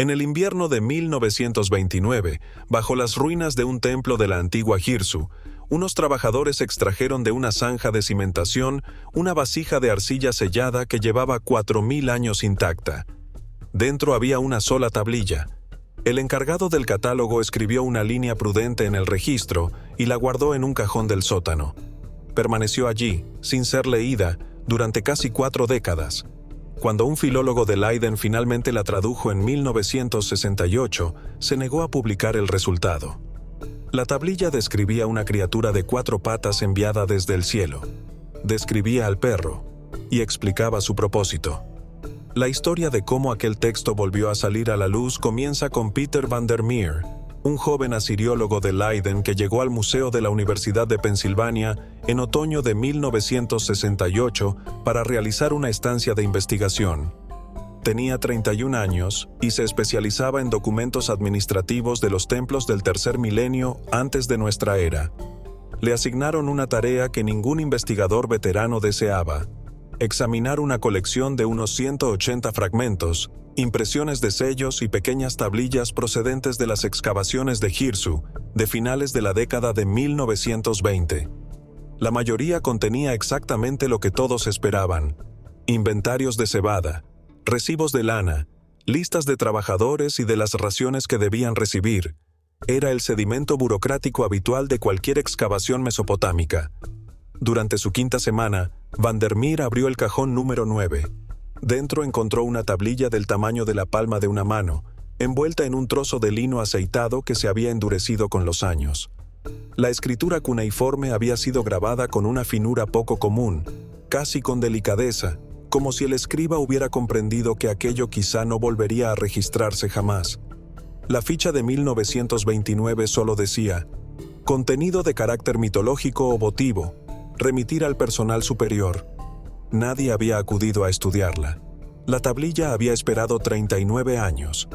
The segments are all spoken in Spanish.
En el invierno de 1929, bajo las ruinas de un templo de la antigua Girsu, unos trabajadores extrajeron de una zanja de cimentación una vasija de arcilla sellada que llevaba 4000 años intacta. Dentro había una sola tablilla. El encargado del catálogo escribió una línea prudente en el registro y la guardó en un cajón del sótano. Permaneció allí, sin ser leída, durante casi 4 décadas. Cuando un filólogo de Leiden finalmente la tradujo en 1968, se negó a publicar el resultado. La tablilla describía una criatura de 4 patas enviada desde el cielo. Describía al perro y explicaba su propósito. La historia de cómo aquel texto volvió a salir a la luz comienza con Peter van der Meer, un joven asiriólogo de Leiden que llegó al Museo de la Universidad de Pensilvania en otoño de 1968 para realizar una estancia de investigación. Tenía 31 años y se especializaba en documentos administrativos de los templos del tercer milenio antes de nuestra era. Le asignaron una tarea que ningún investigador veterano deseaba: examinar una colección de unos 180 fragmentos, impresiones de sellos y pequeñas tablillas procedentes de las excavaciones de Girsu, de finales de la década de 1920. La mayoría contenía exactamente lo que todos esperaban: inventarios de cebada, recibos de lana, listas de trabajadores y de las raciones que debían recibir. Era el sedimento burocrático habitual de cualquier excavación mesopotámica. Durante su 5ª semana, van der Meer abrió el cajón número 9. Dentro encontró una tablilla del tamaño de la palma de una mano, envuelta en un trozo de lino aceitado que se había endurecido con los años. La escritura cuneiforme había sido grabada con una finura poco común, casi con delicadeza, como si el escriba hubiera comprendido que aquello quizá no volvería a registrarse jamás. La ficha de 1929 solo decía: contenido de carácter mitológico o votivo, remitir al personal superior. Nadie había acudido a estudiarla. La tablilla había esperado 39 años.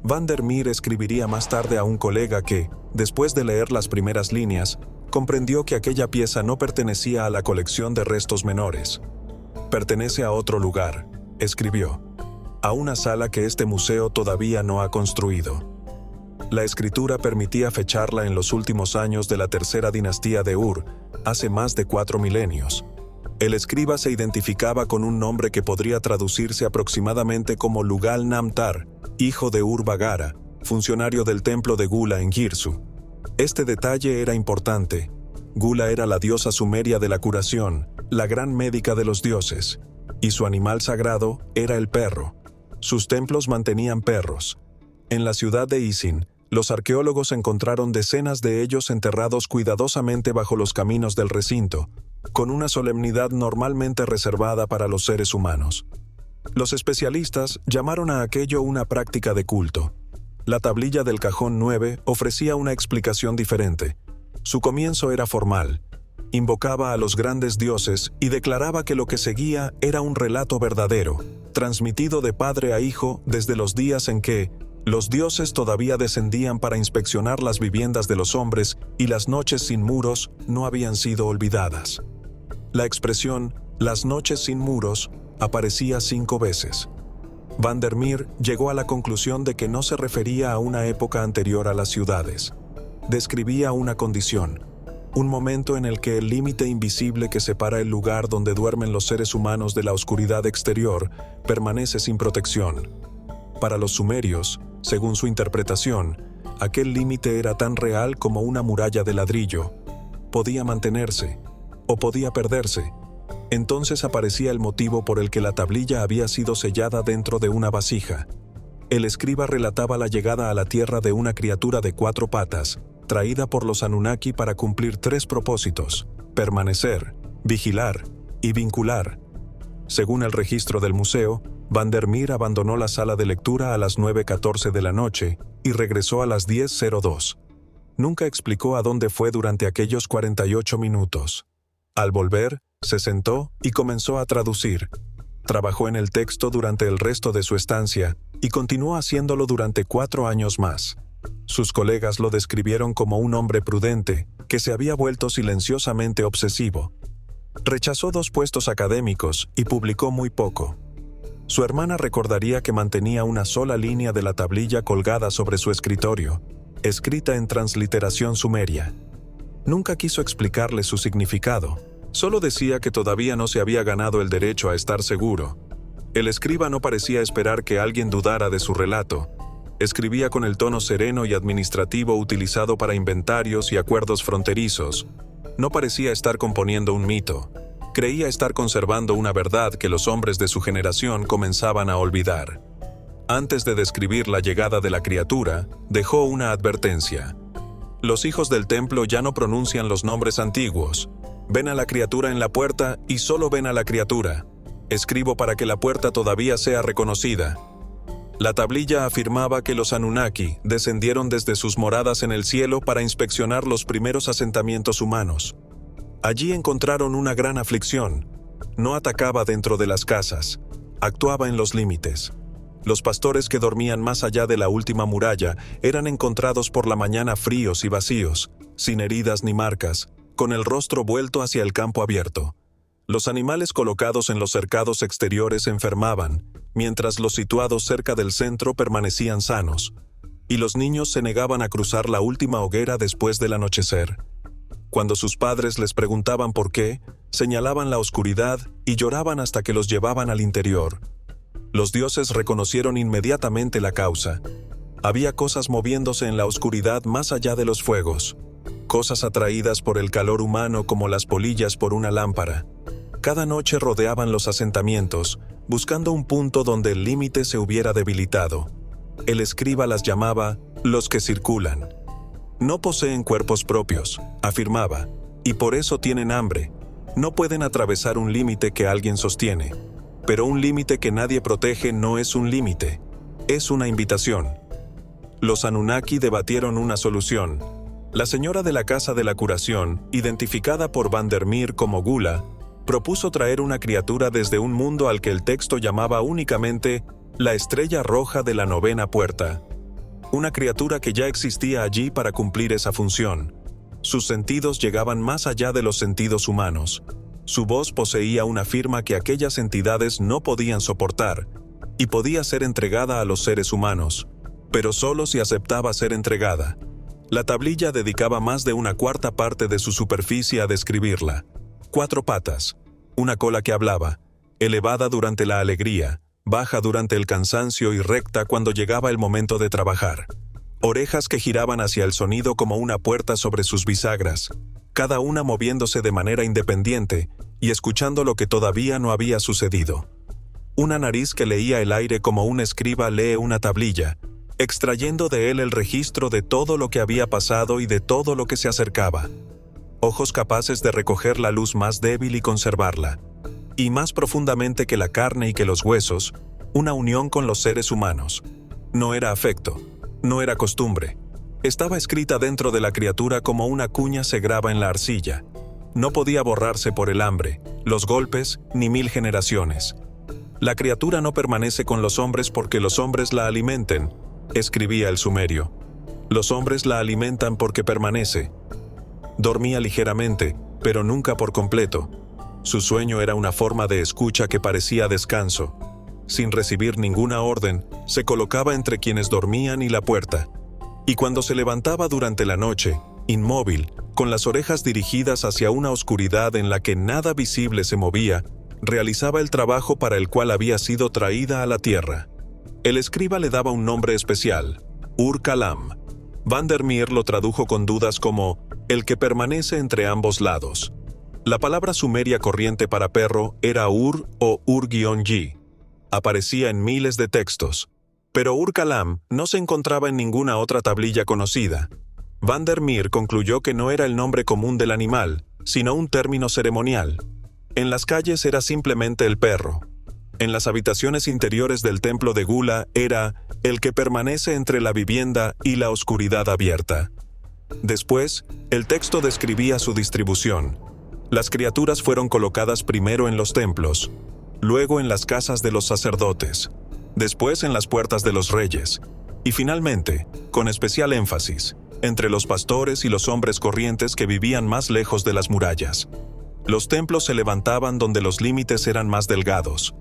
Van der Meer escribiría más tarde a un colega que, después de leer las primeras líneas, comprendió que aquella pieza no pertenecía a la colección de restos menores. Pertenece a otro lugar, escribió, a una sala que este museo todavía no ha construido. La escritura permitía fecharla en los últimos años de la tercera dinastía de Ur, hace más de 4 milenios. El escriba se identificaba con un nombre que podría traducirse aproximadamente como Lugal Namtar, hijo de Ur-Bagara, funcionario del templo de Gula en Girsu. Este detalle era importante. Gula era la diosa sumeria de la curación, la gran médica de los dioses, y su animal sagrado era el perro. Sus templos mantenían perros. En la ciudad de Isin, los arqueólogos encontraron decenas de ellos enterrados cuidadosamente bajo los caminos del recinto, con una solemnidad normalmente reservada para los seres humanos. Los especialistas llamaron a aquello una práctica de culto. La tablilla del cajón 9 ofrecía una explicación diferente. Su comienzo era formal. Invocaba a los grandes dioses y declaraba que lo que seguía era un relato verdadero, transmitido de padre a hijo desde los días en que los dioses todavía descendían para inspeccionar las viviendas de los hombres y las noches sin muros no habían sido olvidadas. La expresión «las noches sin muros» aparecía 5 veces. Van der Meer llegó a la conclusión de que no se refería a una época anterior a las ciudades. Describía una condición, un momento en el que el límite invisible que separa el lugar donde duermen los seres humanos de la oscuridad exterior permanece sin protección. Para los sumerios, según su interpretación, aquel límite era tan real como una muralla de ladrillo. Podía mantenerse, o podía perderse. Entonces aparecía el motivo por el que la tablilla había sido sellada dentro de una vasija. El escriba relataba la llegada a la tierra de una criatura de 4 patas, traída por los Anunnaki para cumplir 3 propósitos: permanecer, vigilar y vincular. Según el registro del museo, Van der Meer abandonó la sala de lectura a las 9:14 de la noche y regresó a las 10:02. Nunca explicó a dónde fue durante aquellos 48 minutos. Al volver, se sentó y comenzó a traducir. Trabajó en el texto durante el resto de su estancia y continuó haciéndolo durante 4 años más. Sus colegas lo describieron como un hombre prudente que se había vuelto silenciosamente obsesivo. Rechazó 2 puestos académicos y publicó muy poco. Su hermana recordaría que mantenía una sola línea de la tablilla colgada sobre su escritorio, escrita en transliteración sumeria. Nunca quiso explicarle su significado, solo decía que todavía no se había ganado el derecho a estar seguro. El escriba no parecía esperar que alguien dudara de su relato. Escribía con el tono sereno y administrativo utilizado para inventarios y acuerdos fronterizos. No parecía estar componiendo un mito. Creía estar conservando una verdad que los hombres de su generación comenzaban a olvidar. Antes de describir la llegada de la criatura, dejó una advertencia. Los hijos del templo ya no pronuncian los nombres antiguos. Ven a la criatura en la puerta y solo ven a la criatura. Escribo para que la puerta todavía sea reconocida. La tablilla afirmaba que los Anunnaki descendieron desde sus moradas en el cielo para inspeccionar los primeros asentamientos humanos. Allí encontraron una gran aflicción. No atacaba dentro de las casas, actuaba en los límites. Los pastores que dormían más allá de la última muralla eran encontrados por la mañana fríos y vacíos, sin heridas ni marcas, con el rostro vuelto hacia el campo abierto. Los animales colocados en los cercados exteriores enfermaban, mientras los situados cerca del centro permanecían sanos, y los niños se negaban a cruzar la última hoguera después del anochecer. Cuando sus padres les preguntaban por qué, señalaban la oscuridad y lloraban hasta que los llevaban al interior. Los dioses reconocieron inmediatamente la causa. Había cosas moviéndose en la oscuridad más allá de los fuegos, cosas atraídas por el calor humano como las polillas por una lámpara. Cada noche rodeaban los asentamientos, buscando un punto donde el límite se hubiera debilitado. El escriba las llamaba los que circulan. No poseen cuerpos propios, afirmaba, y por eso tienen hambre. No pueden atravesar un límite que alguien sostiene. Pero un límite que nadie protege no es un límite, es una invitación. Los Anunnaki debatieron una solución. La señora de la Casa de la Curación, identificada por Vandermeer como Gula, propuso traer una criatura desde un mundo al que el texto llamaba únicamente la estrella roja de la novena puerta. Una criatura que ya existía allí para cumplir esa función. Sus sentidos llegaban más allá de los sentidos humanos. Su voz poseía una firma que aquellas entidades no podían soportar, y podía ser entregada a los seres humanos, pero solo si aceptaba ser entregada. La tablilla dedicaba más de una cuarta parte de su superficie a describirla. 4 patas, una cola que hablaba, elevada durante la alegría, baja durante el cansancio y recta cuando llegaba el momento de trabajar. Orejas que giraban hacia el sonido como una puerta sobre sus bisagras, cada una moviéndose de manera independiente y escuchando lo que todavía no había sucedido. Una nariz que leía el aire como un escriba lee una tablilla, extrayendo de él el registro de todo lo que había pasado y de todo lo que se acercaba. Ojos capaces de recoger la luz más débil y conservarla. Y más profundamente que la carne y que los huesos, una unión con los seres humanos. No era afecto, no era costumbre. Estaba escrita dentro de la criatura como una cuña se graba en la arcilla. No podía borrarse por el hambre, los golpes, ni 1000 generaciones. La criatura no permanece con los hombres porque los hombres la alimenten, escribía el sumerio. Los hombres la alimentan porque permanece. Dormía ligeramente, pero nunca por completo. Su sueño era una forma de escucha que parecía descanso. Sin recibir ninguna orden, se colocaba entre quienes dormían y la puerta. Y cuando se levantaba durante la noche, inmóvil, con las orejas dirigidas hacia una oscuridad en la que nada visible se movía, realizaba el trabajo para el cual había sido traída a la tierra. El escriba le daba un nombre especial, Ur-Kalam. Vandermeer lo tradujo con dudas como el que permanece entre ambos lados. La palabra sumeria corriente para perro era Ur o Ur-Yi. Aparecía en miles de textos, pero Ur-Kalam no se encontraba en ninguna otra tablilla conocida. Vandermeer concluyó que no era el nombre común del animal, sino un término ceremonial. En las calles era simplemente el perro. En las habitaciones interiores del templo de Gula era el que permanece entre la vivienda y la oscuridad abierta. Después, el texto describía su distribución. Las criaturas fueron colocadas primero en los templos, luego en las casas de los sacerdotes, después en las puertas de los reyes, y finalmente, con especial énfasis, entre los pastores y los hombres corrientes que vivían más lejos de las murallas. Los templos se levantaban donde los límites eran más delgados.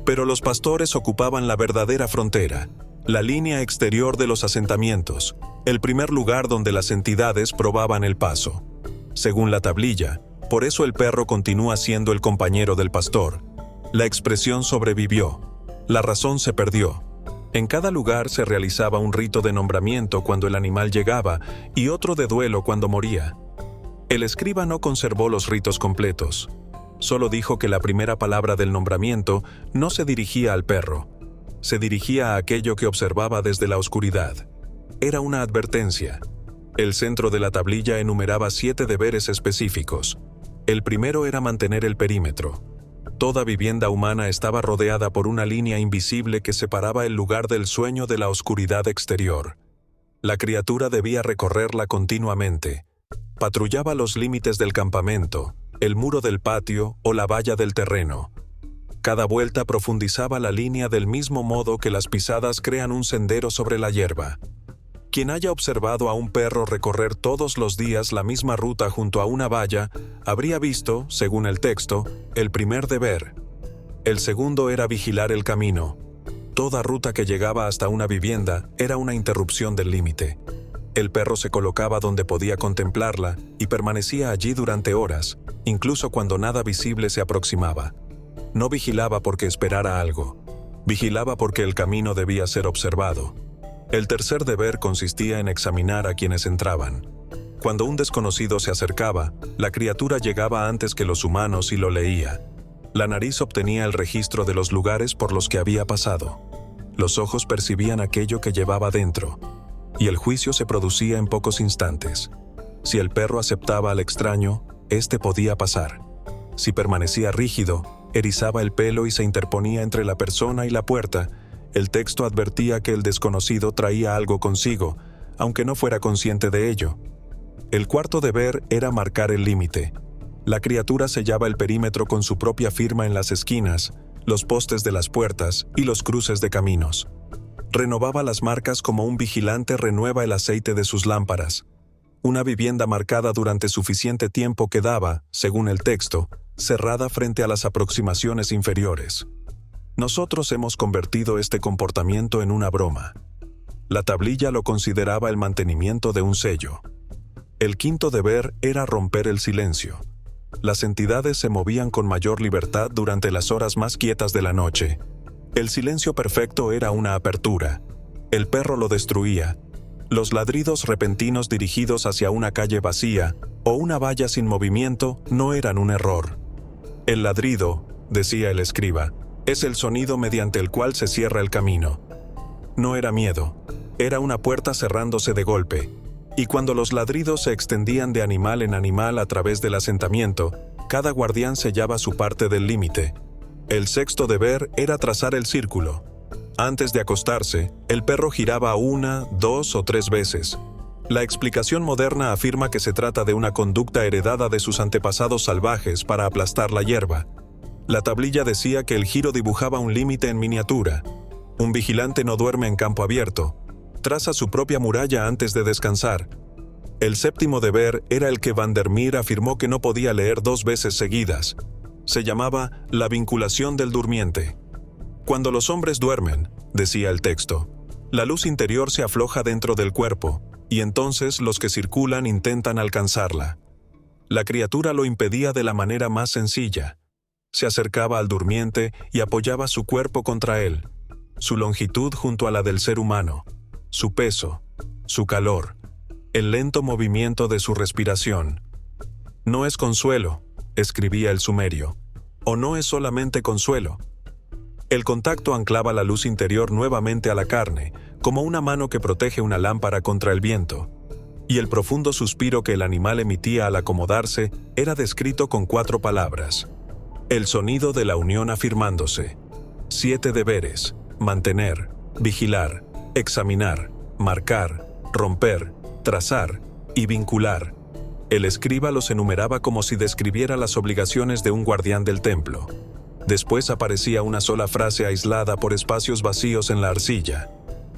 Pero los pastores ocupaban la verdadera frontera, la línea exterior de los asentamientos, el primer lugar donde las entidades probaban el paso. Según la tablilla, por eso el perro continúa siendo el compañero del pastor. La expresión sobrevivió. La razón se perdió. En cada lugar se realizaba un rito de nombramiento cuando el animal llegaba y otro de duelo cuando moría. El escriba no conservó los ritos completos. Solo dijo que la primera palabra del nombramiento no se dirigía al perro. Se dirigía a aquello que observaba desde la oscuridad. Era una advertencia. El centro de la tablilla enumeraba 7 deberes específicos. El primero era mantener el perímetro. Toda vivienda humana estaba rodeada por una línea invisible que separaba el lugar del sueño de la oscuridad exterior. La criatura debía recorrerla continuamente. Patrullaba los límites del campamento, el muro del patio o la valla del terreno. Cada vuelta profundizaba la línea del mismo modo que las pisadas crean un sendero sobre la hierba. Quien haya observado a un perro recorrer todos los días la misma ruta junto a una valla, habría visto, según el texto, el primer deber. El segundo era vigilar el camino. Toda ruta que llegaba hasta una vivienda era una interrupción del límite. El perro se colocaba donde podía contemplarla y permanecía allí durante horas, incluso cuando nada visible se aproximaba. No vigilaba porque esperara algo. Vigilaba porque el camino debía ser observado. El tercer deber consistía en examinar a quienes entraban. Cuando un desconocido se acercaba, la criatura llegaba antes que los humanos y lo leía. La nariz obtenía el registro de los lugares por los que había pasado. Los ojos percibían aquello que llevaba dentro. Y el juicio se producía en pocos instantes. Si el perro aceptaba al extraño, éste podía pasar. Si permanecía rígido, erizaba el pelo y se interponía entre la persona y la puerta. El texto advertía que el desconocido traía algo consigo, aunque no fuera consciente de ello. El cuarto deber era marcar el límite. La criatura sellaba el perímetro con su propia firma en las esquinas, los postes de las puertas y los cruces de caminos. Renovaba las marcas como un vigilante renueva el aceite de sus lámparas. Una vivienda marcada durante suficiente tiempo quedaba, según el texto, cerrada frente a las aproximaciones inferiores. Nosotros hemos convertido este comportamiento en una broma. La tablilla lo consideraba el mantenimiento de un sello. El quinto deber era romper el silencio. Las entidades se movían con mayor libertad durante las horas más quietas de la noche. El silencio perfecto era una apertura. El perro lo destruía. Los ladridos repentinos dirigidos hacia una calle vacía o una valla sin movimiento no eran un error. El ladrido, decía el escriba, es el sonido mediante el cual se cierra el camino. No era miedo, era una puerta cerrándose de golpe, y cuando los ladridos se extendían de animal en animal a través del asentamiento, cada guardián sellaba su parte del límite. El sexto deber era trazar el círculo. Antes de acostarse, el perro giraba 1, 2 o 3 veces. La explicación moderna afirma que se trata de una conducta heredada de sus antepasados salvajes para aplastar la hierba. La tablilla decía que el giro dibujaba un límite en miniatura. Un vigilante no duerme en campo abierto. Traza su propia muralla antes de descansar. El séptimo deber era el que Vandermeer afirmó que no podía leer 2 veces seguidas. Se llamaba la vinculación del durmiente. Cuando los hombres duermen, decía el texto, la luz interior se afloja dentro del cuerpo, y entonces los que circulan intentan alcanzarla. La criatura lo impedía de la manera más sencilla. Se acercaba al durmiente y apoyaba su cuerpo contra él, su longitud junto a la del ser humano, su peso, su calor, el lento movimiento de su respiración. No es consuelo, escribía el sumerio, o no es solamente consuelo. El contacto anclaba la luz interior nuevamente a la carne, como una mano que protege una lámpara contra el viento. Y el profundo suspiro que el animal emitía al acomodarse era descrito con 4 palabras. El sonido de la unión afirmándose. 7 deberes: mantener, vigilar, examinar, marcar, romper, trazar y vincular. El escriba los enumeraba como si describiera las obligaciones de un guardián del templo. Después aparecía una sola frase aislada por espacios vacíos en la arcilla.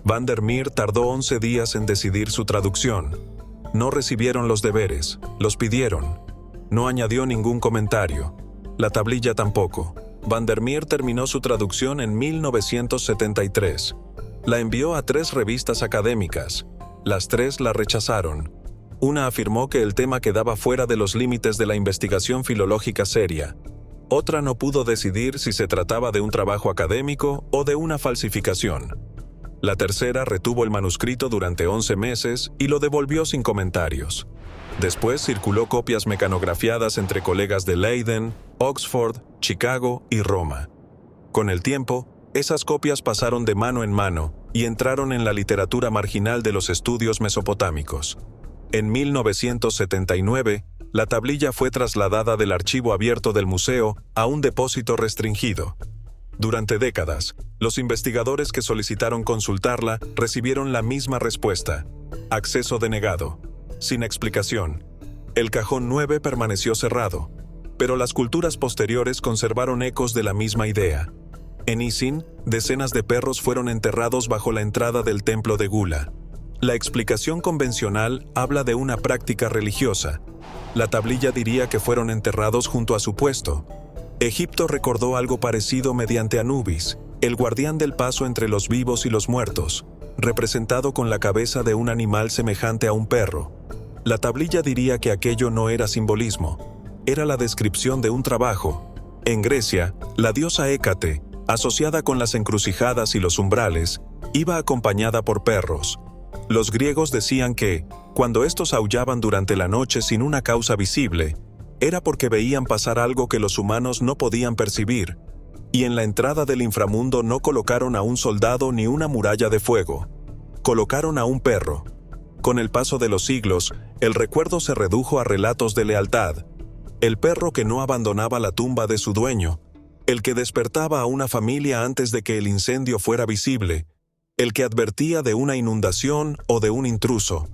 Vandermeer tardó 11 días en decidir su traducción. No recibieron los deberes, los pidieron. No añadió ningún comentario. La tablilla tampoco. Vandermeer terminó su traducción en 1973. La envió a 3 revistas académicas. Las 3 la rechazaron. Una afirmó que el tema quedaba fuera de los límites de la investigación filológica seria. Otra no pudo decidir si se trataba de un trabajo académico o de una falsificación. La tercera retuvo el manuscrito durante 11 meses y lo devolvió sin comentarios. Después circuló copias mecanografiadas entre colegas de Leiden, Oxford, Chicago y Roma. Con el tiempo, esas copias pasaron de mano en mano y entraron en la literatura marginal de los estudios mesopotámicos. En 1979, la tablilla fue trasladada del archivo abierto del museo a un depósito restringido. Durante décadas, los investigadores que solicitaron consultarla recibieron la misma respuesta: acceso denegado, sin explicación. El cajón 9 permaneció cerrado, pero las culturas posteriores conservaron ecos de la misma idea. En Isin, decenas de perros fueron enterrados bajo la entrada del templo de Gula. La explicación convencional habla de una práctica religiosa. La tablilla diría que fueron enterrados junto a su puesto. Egipto recordó algo parecido mediante Anubis, el guardián del paso entre los vivos y los muertos, representado con la cabeza de un animal semejante a un perro. La tablilla diría que aquello no era simbolismo, era la descripción de un trabajo. En Grecia, la diosa Hécate, asociada con las encrucijadas y los umbrales, iba acompañada por perros. Los griegos decían que, cuando estos aullaban durante la noche sin una causa visible, era porque veían pasar algo que los humanos no podían percibir, y en la entrada del inframundo no colocaron a un soldado ni una muralla de fuego. Colocaron a un perro. Con el paso de los siglos, el recuerdo se redujo a relatos de lealtad. El perro que no abandonaba la tumba de su dueño, el que despertaba a una familia antes de que el incendio fuera visible, el que advertía de una inundación o de un intruso.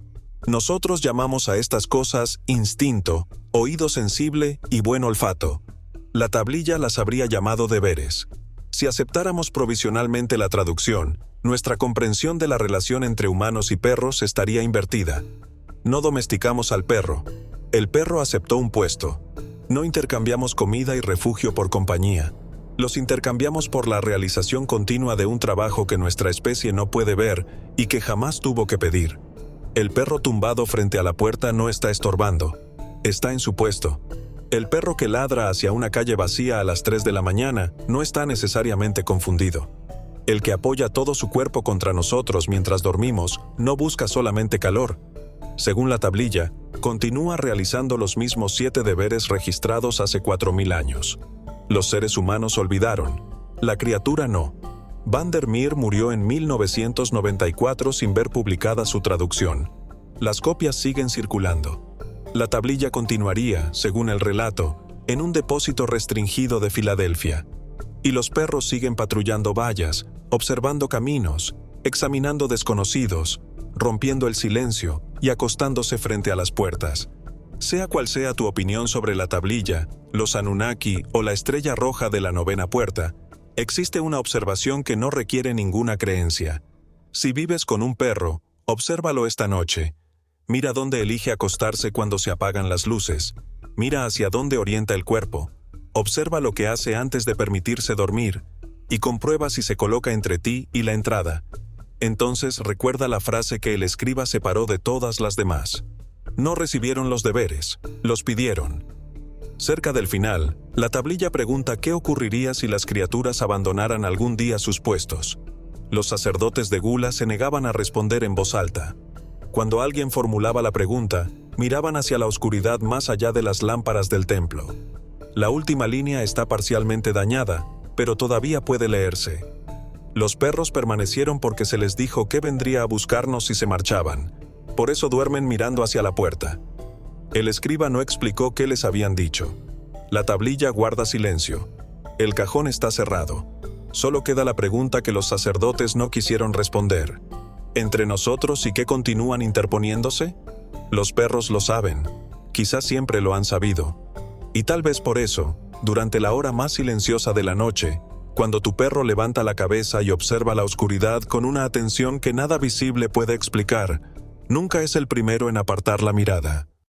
Nosotros llamamos a estas cosas instinto, oído sensible y buen olfato. La tablilla las habría llamado deberes. Si aceptáramos provisionalmente la traducción, nuestra comprensión de la relación entre humanos y perros estaría invertida. No domesticamos al perro. El perro aceptó un puesto. No intercambiamos comida y refugio por compañía. Los intercambiamos por la realización continua de un trabajo que nuestra especie no puede ver y que jamás tuvo que pedir. El perro tumbado frente a la puerta no está estorbando. Está en su puesto. El perro que ladra hacia una calle vacía a las 3 de la mañana no está necesariamente confundido. El que apoya todo su cuerpo contra nosotros mientras dormimos no busca solamente calor. Según la tablilla, continúa realizando los mismos 7 deberes registrados hace 4000 años. Los seres humanos olvidaron. La criatura no. Vandermeer murió en 1994 sin ver publicada su traducción. Las copias siguen circulando. La tablilla continuaría, según el relato, en un depósito restringido de Filadelfia. Y los perros siguen patrullando vallas, observando caminos, examinando desconocidos, rompiendo el silencio y acostándose frente a las puertas. Sea cual sea tu opinión sobre la tablilla, los Anunnaki o la estrella roja de la 9ª puerta, existe una observación que no requiere ninguna creencia. Si vives con un perro, obsérvalo esta noche. Mira dónde elige acostarse cuando se apagan las luces. Mira hacia dónde orienta el cuerpo. Observa lo que hace antes de permitirse dormir y comprueba si se coloca entre ti y la entrada. Entonces recuerda la frase que el escriba separó de todas las demás. No recibieron los deberes, los pidieron. Cerca del final, la tablilla pregunta qué ocurriría si las criaturas abandonaran algún día sus puestos. Los sacerdotes de Gula se negaban a responder en voz alta. Cuando alguien formulaba la pregunta, miraban hacia la oscuridad más allá de las lámparas del templo. La última línea está parcialmente dañada, pero todavía puede leerse. Los perros permanecieron porque se les dijo que vendría a buscarnos si se marchaban. Por eso duermen mirando hacia la puerta. El escriba no explicó qué les habían dicho. La tablilla guarda silencio. El cajón está cerrado. Solo queda la pregunta que los sacerdotes no quisieron responder. ¿Entre nosotros y qué continúan interponiéndose? Los perros lo saben. Quizás siempre lo han sabido. Y tal vez por eso, durante la hora más silenciosa de la noche, cuando tu perro levanta la cabeza y observa la oscuridad con una atención que nada visible puede explicar, nunca es el primero en apartar la mirada.